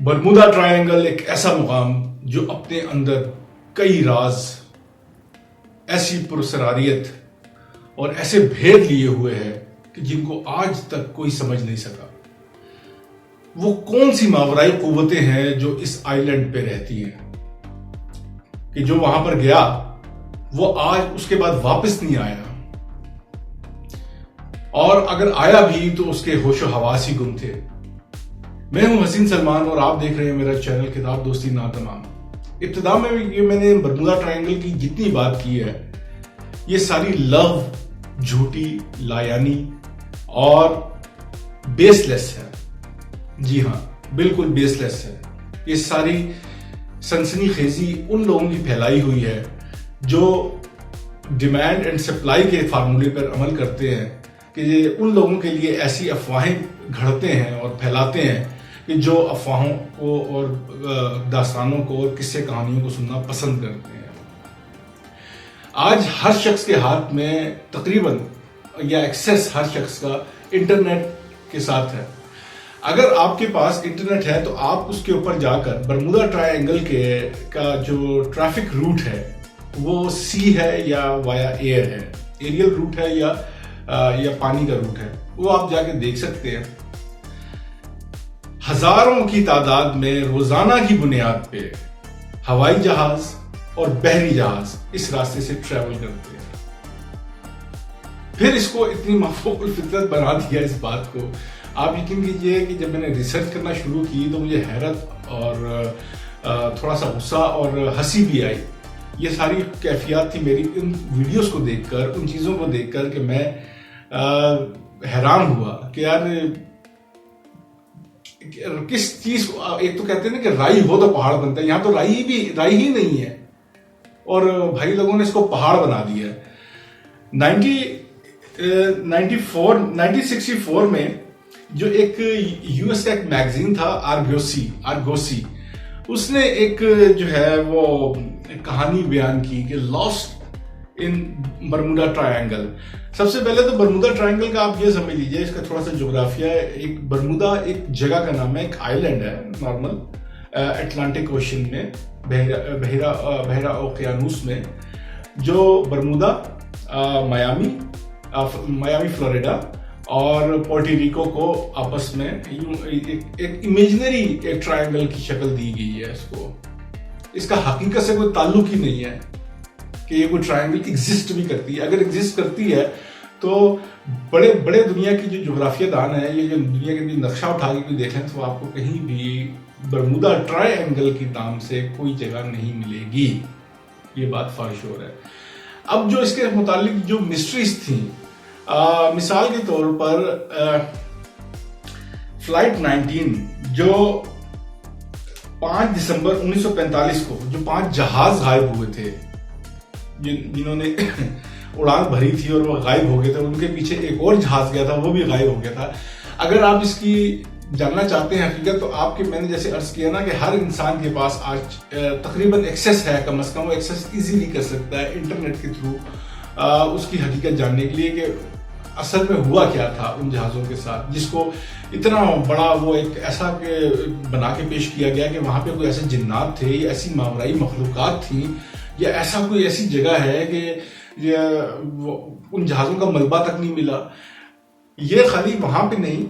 Bermuda triangle ایک ایسا مقام جو اپنے اندر کئی راز، ایسی پراسراریت اور ایسے بھید لیے ہوئے ہے کہ جن کو آج تک کوئی سمجھ نہیں سکا۔ وہ کون سی ماورائی قوتیں ہیں جو اس آئی لینڈ پہ رہتی ہیں کہ جو وہاں پر گیا وہ آج اس کے بعد واپس نہیں آیا، اور اگر آیا بھی تو اس کے ہوش و حواس ہی گم تھے۔ میں ہوں حسین سلمان اور آپ دیکھ رہے ہیں میرا چینل کتاب دوستی نا تمام۔ ابتدا میں میں نے برمودا ٹرائنگل کی جتنی بات کی ہے یہ ساری لو، جھوٹی، لایانی اور بیس لیس ہے۔ جی ہاں، بالکل بیس لیس ہے۔ یہ ساری سنسنی خیزی ان لوگوں کی پھیلائی ہوئی ہے جو ڈیمانڈ اینڈ سپلائی کے فارمولے پر عمل کرتے ہیں، کہ ان لوگوں کے لیے ایسی افواہیں گھڑتے ہیں اور پھیلاتے ہیں کہ جو افواہوں کو اور داستانوں کو اور قصے کہانیوں کو سننا پسند کرتے ہیں۔ آج ہر شخص کے ہاتھ میں تقریباً یا ایکسیس ہر شخص کا انٹرنیٹ کے ساتھ ہے۔ اگر آپ کے پاس انٹرنیٹ ہے تو آپ اس کے اوپر جا کر برمودا ٹرائنگل کا جو ٹریفک روٹ ہے وہ سی ہے یا وایا ایئر ہے، ایریل روٹ ہے یا پانی کا روٹ ہے، وہ آپ جا کے دیکھ سکتے ہیں۔ ہزاروں کی تعداد میں روزانہ کی بنیاد پہ ہوائی جہاز اور بحری جہاز اس راستے سے ٹریول کرتے ہیں۔ پھر اس کو اتنی مفوق الفطرت بنا دیا اس بات کو، آپ یقین کیجئے کہ جب میں نے ریسرچ کرنا شروع کی تو مجھے حیرت اور تھوڑا سا غصہ اور ہنسی بھی آئی۔ یہ ساری کیفیات تھی میری ان ویڈیوز کو دیکھ کر، ان چیزوں کو دیکھ کر کہ میں حیران ہوا کہ یار کس چیز کو، ایک تو کہتے ہیں نا کہ رائی ہو تو پہاڑ بنتا ہے، یہاں تو رائی ہی نہیں ہے اور بھائی لوگوں نے اس کو پہاڑ بنا دیا ہے۔ 1964 میں جو ایک یو ایس ٹیک میگزین تھا آرگوسی، اس نے ایک جو ہے وہ کہانی بیان کی کہ لاسٹ ان برمودا ٹرائنگل۔ سب سے پہلے تو برمودا ٹرائنگل کا آپ یہ سمجھ لیجئے، اس کا تھوڑا سا جغرافیہ ہے۔ ایک برمودا ایک جگہ کا نام ہے، ایک آئی لینڈ ہے نارمل اٹلانٹک اوشن میں، بحیرہ اوقیانوس میں، جو برمودا، میامی فلوریڈا اور پورٹو ریکو کو آپس میں ایک امیجنری ایک ٹرائنگل کی شکل دی گئی ہے۔ اس کا حقیقت سے کوئی تعلق ہی نہیں ہے کہ یہ کوئی ٹرائنگل ایگزسٹ بھی کرتی ہے۔ اگر ایگزسٹ کرتی ہے تو بڑے بڑے دنیا کی جو جغرافیہ دان ہے، یہ جو دنیا کے نقشہ اٹھا کے دیکھیں تو آپ کو کہیں بھی برمودا ٹرائنگل کی نام سے کوئی جگہ نہیں ملے گی، یہ بات فارشور ہے۔ اب جو اس کے متعلق جو مسٹریز تھیں، مثال کے طور پر فلائٹ 19 جو 5 دسمبر 1945 کو جو 5 جہاز غائب ہوئے تھے، جنہوں نے اڑان بھری تھی اور وہ غائب ہو گئے تھے، ان کے پیچھے ایک اور جہاز گیا تھا، وہ بھی غائب ہو گیا تھا۔ اگر آپ اس کی جاننا چاہتے ہیں حقیقت، تو آپ کے میں نے جیسے عرض کیا نا کہ ہر انسان کے پاس آج تقریباً ایکسیس ہے، کم از کم وہ ایکسیس ایزیلی کر سکتا ہے انٹرنیٹ کے تھرو اس کی حقیقت جاننے کے لیے کہ اصل میں ہوا کیا تھا ان جہازوں کے ساتھ، جس کو اتنا بڑا وہ ایک ایسا بنا کے پیش کیا گیا کہ وہاں پہ کوئی ایسے جنات تھے یا ایسی ماورائی مخلوقات تھیں یا ایسا کوئی ایسی جگہ ہے کہ ان جہازوں کا ملبہ تک نہیں ملا۔ یہ خالی وہاں پہ نہیں،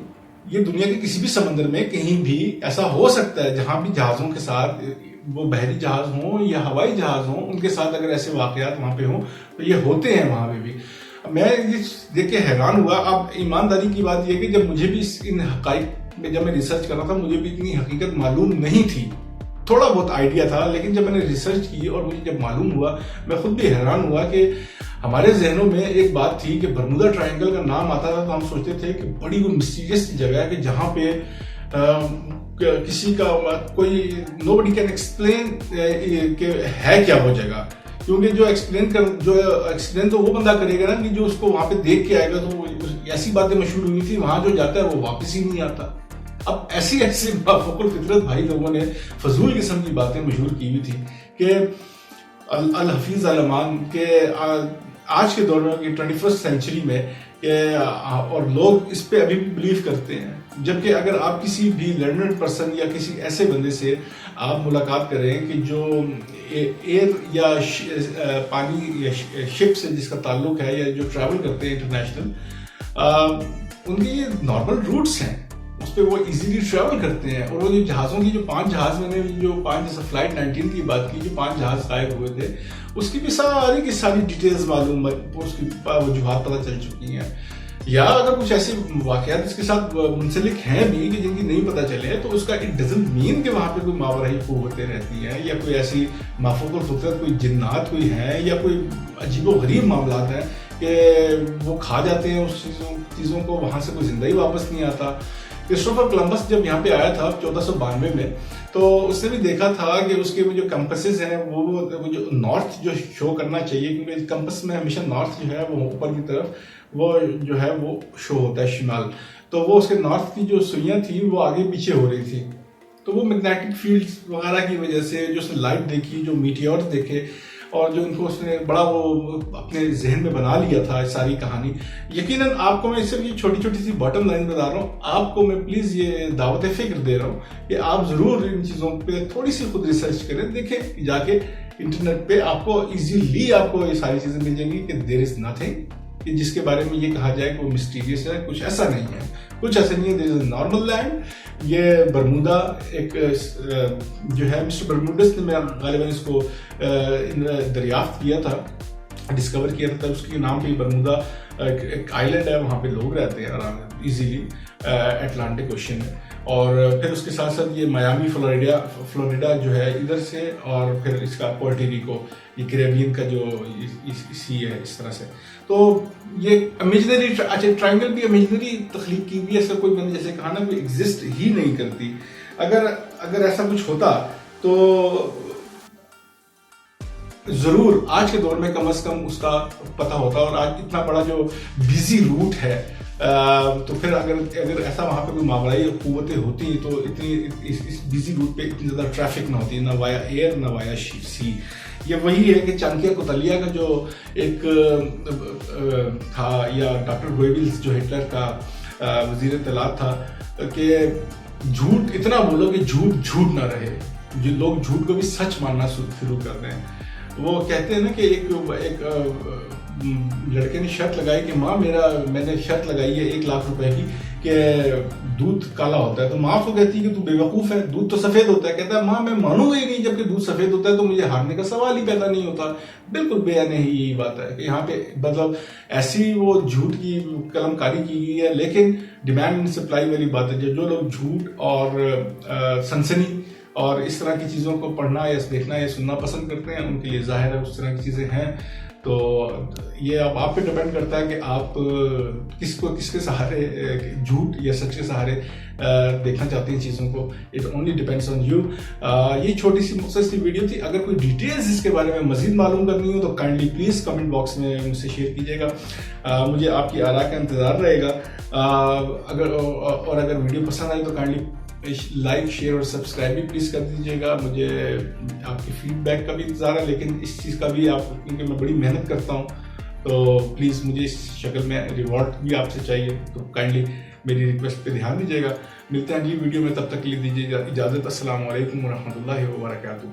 یہ دنیا کے کسی بھی سمندر میں کہیں بھی ایسا ہو سکتا ہے جہاں بھی جہازوں کے ساتھ، وہ بحری جہاز ہوں یا ہوائی جہاز ہوں، ان کے ساتھ اگر ایسے واقعات وہاں پہ ہوں تو یہ ہوتے ہیں وہاں پہ بھی۔ میں یہ دیکھ کے حیران ہوا۔ اب ایمانداری کی بات یہ کہ جب مجھے بھی ان حقائق میں، جب میں ریسرچ کر رہا تھا، مجھے بھی اتنی حقیقت معلوم نہیں تھی، تھوڑا بہت آئیڈیا تھا، لیکن جب میں نے ریسرچ کی اور مجھے جب معلوم ہوا، میں خود بھی حیران ہوا کہ ہمارے ذہنوں میں ایک بات تھی کہ برمودا ٹرائنگل کا نام آتا تھا تو ہم سوچتے تھے کہ بڑی وہ مسٹیریس جگہ ہے کہ جہاں پہ کسی کا کوئی nobody can explain کہ ہے کیا وہ جگہ، کیونکہ جو ایکسپلین تو وہ بندہ کرے گا نا کہ جو اس کو وہاں پہ دیکھ کے آئے گا۔ تو ایسی باتیں مشہور ہوئی تھی، وہاں جو جاتا ہے وہ واپس ہی نہیں آتا۔ اب ایسی مافوق الفطرت بھائی لوگوں نے فضول قسم کی باتیں مشہور کی ہوئی تھی کہ الحفیظ علمان کے آج کے دور میں 21 سینچری میں اور لوگ اس پہ ابھی بھی بلیو کرتے ہیں۔ جبکہ اگر آپ کسی بھی لرنڈ پرسن یا کسی ایسے بندے سے آپ ملاقات کریں کہ جو ایئر یا پانی یا شپ سے جس کا تعلق ہے یا جو ٹریول کرتے ہیں انٹرنیشنل، ان کے یہ نارمل روٹس ہیں، اس پہ وہ ایزیلی ٹریول کرتے ہیں. اور وہ جو جہازوں کی جو 5 جہاز میں نے جو 5 جیسے فلائٹ 19 کی بات کی جو 5 جہاز غائب ہوئے تھے، اس کی بھی ساری کی ساری ڈیٹیلز معلوم، اس کی وجوہات پتہ چل چکی ہیں. یا اگر کچھ ایسے واقعات اس کے ساتھ منسلک ہیں بھی کہ جن کی نہیں پتہ چلے، تو اس کا اٹ ڈزنٹ مین کہ وہاں پہ کوئی ماورائی قوتیں رہتی ہیں یا کوئی ایسی مافوق الفطرت کوئی جنات کوئی ہیں یا کوئی عجیب و غریب معاملات ہیں کہ وہ کھا جاتے ہیں اس چیزوں کو، وہاں سے کوئی زندہ ہی واپس نہیں آتا. کرسٹوفر کولمبس جب یہاں پہ آیا تھا 1492 میں، تو اس نے بھی دیکھا تھا کہ اس کے وہ جو کمپسز ہیں وہ جو نارتھ جو شو کرنا چاہیے، کیونکہ کمپس میں ہمیشہ نارتھ جو ہے وہ اوپر کی طرف وہ جو ہے وہ شو ہوتا ہے شمال، تو وہ اس کے نارتھ کی جو سوئیاں تھیں وہ آگے پیچھے ہو رہی تھی. تو وہ میگنیٹک فیلڈز وغیرہ کی وجہ سے جو اس نے لائٹ دیکھی، جو میٹیورز دیکھے، اور جو ان کو اس نے بڑا وہ اپنے ذہن میں بنا لیا تھا ساری کہانی. یقیناً آپ کو میں صرف یہ چھوٹی چھوٹی سی باٹم لائن بتا رہا ہوں، آپ کو میں پلیز یہ دعوت فکر دے رہا ہوں کہ آپ ضرور ان چیزوں پہ تھوڑی سی خود ریسرچ کریں، دیکھیں جا کے انٹرنیٹ پہ آپ کو ایزیلی آپ کو یہ ساری چیزیں مل جائیں گی کہ دیر از نتھنگ کہ جس کے بارے میں یہ کہا جائے کہ وہ مسٹیریس ہے. کچھ ایسا نہیں ہے، کچھ ایسا نہیں ہے. دیر از اے نارمل لینڈ. یہ برمودا ایک جو ہے مسٹر برموڈس نے غالباً اس کو دریافت کیا تھا، ڈسکور کیا تھا. اس کے نام پہ برمودا ایک آئی لینڈ ہے، وہاں پہ لوگ رہتے ہیں آرام ایزیلی اٹلانٹک اوشین میں. اور پھر اس کے ساتھ ساتھ یہ میامی فلوریڈا جو ہے ادھر سے، اور پھر اس کا پورٹو ریکو یہ کیریبین کا جو سی ہے اس طرح سے. تو یہ امیجنری، اچھا ٹرائنگل بھی امیجنری تخلیق کی ہوئی ہے، ایسا کوئی میں نے جیسے کہا نا کوئی ایگزسٹ ہی نہیں کرتی. اگر ایسا کچھ ہوتا تو ضرور آج کے دور میں کم از کم اس کا پتہ ہوتا. اور آج اتنا بڑا جو بیزی روٹ ہے، تو پھر اگر ایسا وہاں پہ کوئی ماورائی قوتیں ہوتی تو اتنی اس بیزی روٹ پہ اتنی زیادہ ٹریفک نہ ہوتی، نہ وایا ایئر نہ وایا سی. یہ وہی ہے کہ چانکیہ کوتلیہ کا جو ایک تھا، یا ڈاکٹر گوئبلز جو ہٹلر کا وزیر اطلاعات تھا، کہ جھوٹ اتنا بولو کہ جھوٹ نہ رہے. جو لوگ جھوٹ کو بھی سچ ماننا شروع کر دیں. وہ کہتے ہیں نا کہ ایک لڑکے نے شرط لگائی کہ ماں میں نے شرط لگائی ہے 1 لاکھ روپے کی کہ دودھ کالا ہوتا ہے. تو ماں کو کہتی ہے کہ تو بے وقوف ہے، دودھ تو سفید ہوتا ہے. کہتا ہے ماں میں مانوں گا ہی نہیں، جبکہ دودھ سفید ہوتا ہے تو مجھے ہارنے کا سوال ہی پیدا نہیں ہوتا. بالکل بے نہیں یہی بات ہے کہ یہاں پہ مطلب ایسی وہ جھوٹ کی قلم کاری کی گئی ہے. لیکن ڈیمانڈ اینڈ سپلائی والی بات ہے، جو لوگ جھوٹ اور سنسنی اور اس طرح کی چیزوں کو پڑھنا یا دیکھنا یا سننا پسند کرتے ہیں، ان کے لیے ظاہر ہے اس طرح کی چیزیں ہیں. تو یہ اب آپ پہ ڈپینڈ کرتا ہے کہ آپ کس کے سہارے، جھوٹ یا سچ کے سہارے دیکھنا چاہتے ہیں چیزوں کو. It only depends on you. یہ چھوٹی سی مختصر سی ویڈیو تھی. اگر کوئی ڈیٹیلز اس کے بارے میں مزید معلوم کرنی ہو تو کائنڈلی پلیز کمنٹ باکس میں مجھ سے شیئر کیجیے گا. مجھے آپ کی آراء کا انتظار رہے گا. اگر ویڈیو پسند آئی تو کائنڈلی لائک، شیئر اور سبسکرائب بھی پلیز کر دیجیے گا. مجھے آپ کی فیڈ بیک کا بھی انتظار ہے، لیکن اس چیز کا بھی آپ، کیونکہ میں بڑی محنت کرتا ہوں تو پلیز مجھے اس شکل میں ریوارڈ بھی آپ سے چاہیے. تو کائنڈلی میری ریکویسٹ پہ دھیان دیجیے گا. ملتے ہیں اگلی ویڈیو میں، تب تک کے لیے دیجیے اجازت. السلام علیکم ورحمۃ اللہ وبرکاتہ.